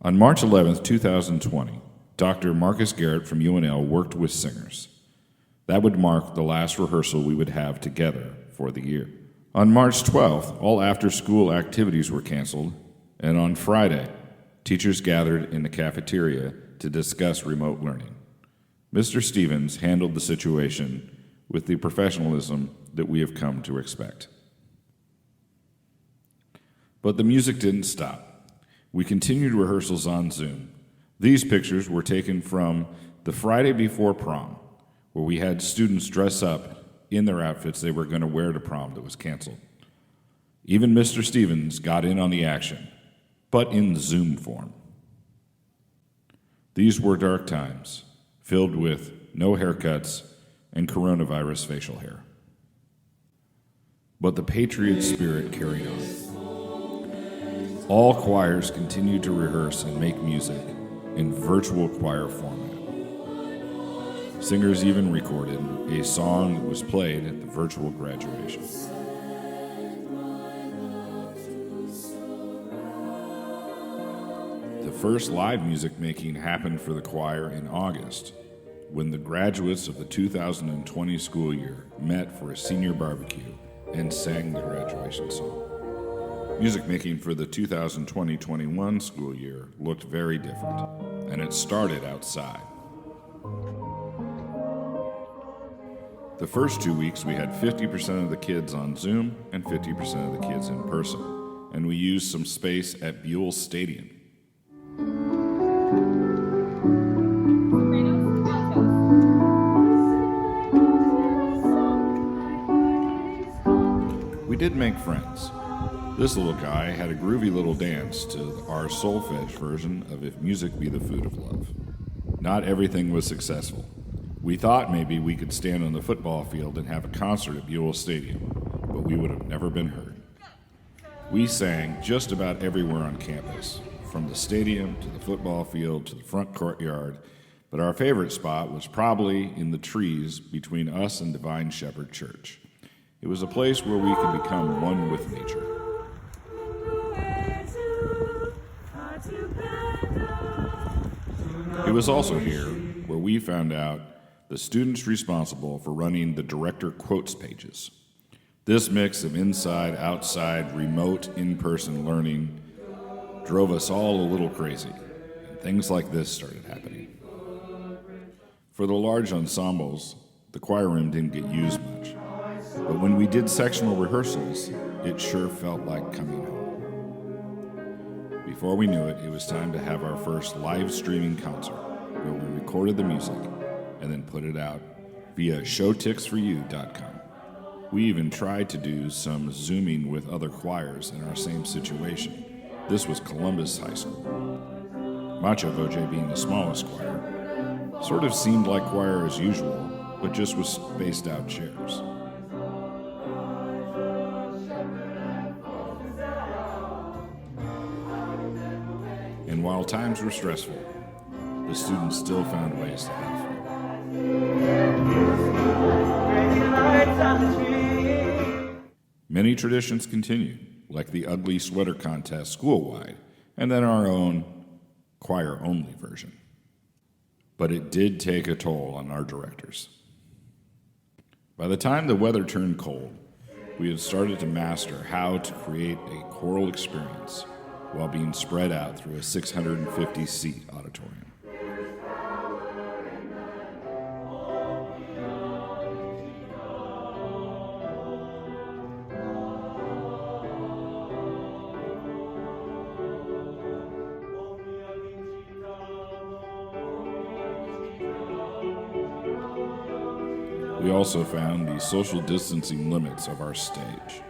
On March 11, 2020, Dr. Marcus Garrett from UNL worked with singers. That would mark the last rehearsal we would have together for the year. On March 12th, all after-school activities were canceled, and on Friday, teachers gathered in the cafeteria to discuss remote learning. Mr. Stevens handled the situation with the professionalism that we have come to expect. But the music didn't stop. We continued rehearsals on Zoom. These pictures were taken from the Friday before prom, where we had students dress up in their outfits they were going to wear to prom that was canceled. Even Mr. Stevens got in on the action, but in Zoom form. These were dark times, filled with no haircuts and coronavirus facial hair. But the Patriot spirit carried on. All choirs continued to rehearse and make music in virtual choir format. Singers even recorded a song that was played at the virtual graduation. The first live music making happened for the choir in August, when the graduates of the 2020 school year met for a senior barbecue and sang the graduation song. Music making for the 2020-21 school year looked very different, and it started outside. The first 2 weeks, we had 50% of the kids on Zoom and 50% of the kids in person, and we used some space at Buell Stadium. We did make friends. This little guy had a groovy little dance to our Solfege version of If Music Be the Food of Love. Not everything was successful. We thought maybe we could stand on the football field and have a concert at Buell Stadium, but we would have never been heard. We sang just about everywhere on campus, from the stadium to the football field to the front courtyard, but our favorite spot was probably in the trees between us and Divine Shepherd Church. It was a place where we could become one with nature. It was also here where we found out the students responsible for running the director quotes pages. This mix of inside, outside, remote, in-person learning drove us all a little crazy, and things like this started happening. For the large ensembles, the choir room didn't get used much, but when we did sectional rehearsals, it sure felt like coming home. Before we knew it, it was time to have our first live streaming concert, where we recorded the music and then put it out via showtixforyou.com. We even tried to do some Zooming with other choirs in our same situation. This was Columbus High School. Macho Voce, being the smallest choir, sort of seemed like choir as usual, but just with spaced out chairs. And while times were stressful, the students still found ways to have fun. Many traditions continue, like the ugly sweater contest school-wide, and then our own choir-only version. But it did take a toll on our directors. By the time the weather turned cold, we had started to master how to create a choral experience while being spread out through a 650-seat auditorium. We also found the social distancing limits of our stage.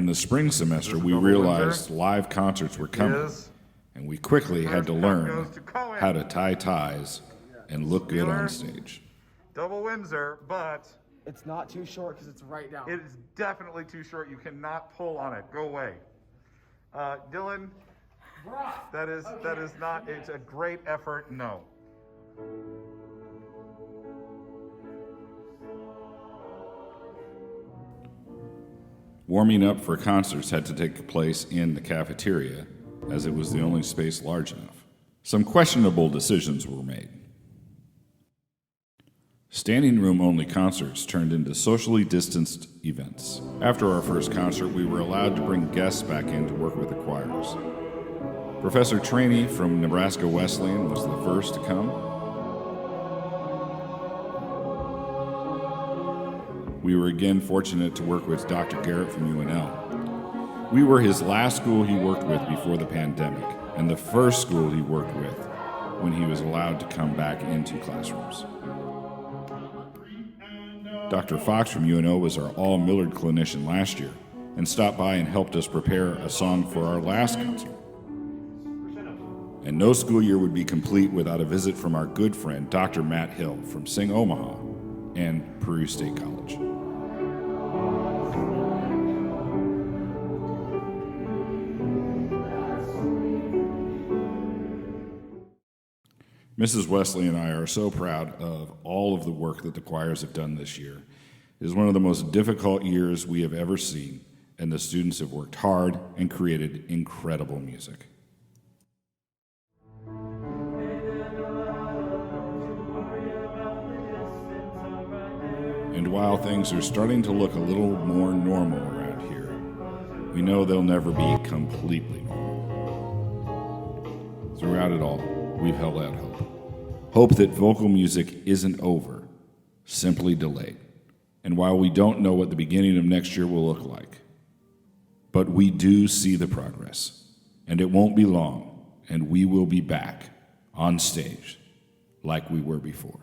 In the spring semester, we double realized Windsor. live concerts were coming, Is and we quickly had to First learn puck goes to Cohen. how to tie ties and look good on stage. double Windsor, but It's not too short because it's right down. it is definitely too short. You cannot pull on it. Go away. Dylan, that is not, it's a great effort. No. Warming up for concerts had to take place in the cafeteria, as it was the only space large enough. Some questionable decisions were made. Standing room only concerts turned into socially distanced events. After our first concert, we were allowed to bring guests back in to work with the choirs. Professor Trainey from Nebraska Wesleyan was the first to come. We were again fortunate to work with Dr. Garrett from UNL. We were his last school he worked with before the pandemic, and the first school he worked with when he was allowed to come back into classrooms. Dr. Fox from UNO was our all-Millard clinician last year and stopped by and helped us prepare a song for our last concert. And no school year would be complete without a visit from our good friend, Dr. Matt Hill from Sing Omaha and Peru State College. Mrs. Wesley and I are so proud of all of the work that the choirs have done this year. It is one of the most difficult years we have ever seen, and the students have worked hard and created incredible music. And while things are starting to look a little more normal around here, we know they'll never be completely normal. Throughout it all, we've held out hope. Hope that vocal music isn't over, simply delayed. And while we don't know what the beginning of next year will look like, but we do see the progress, and it won't be long, and we will be back on stage like we were before.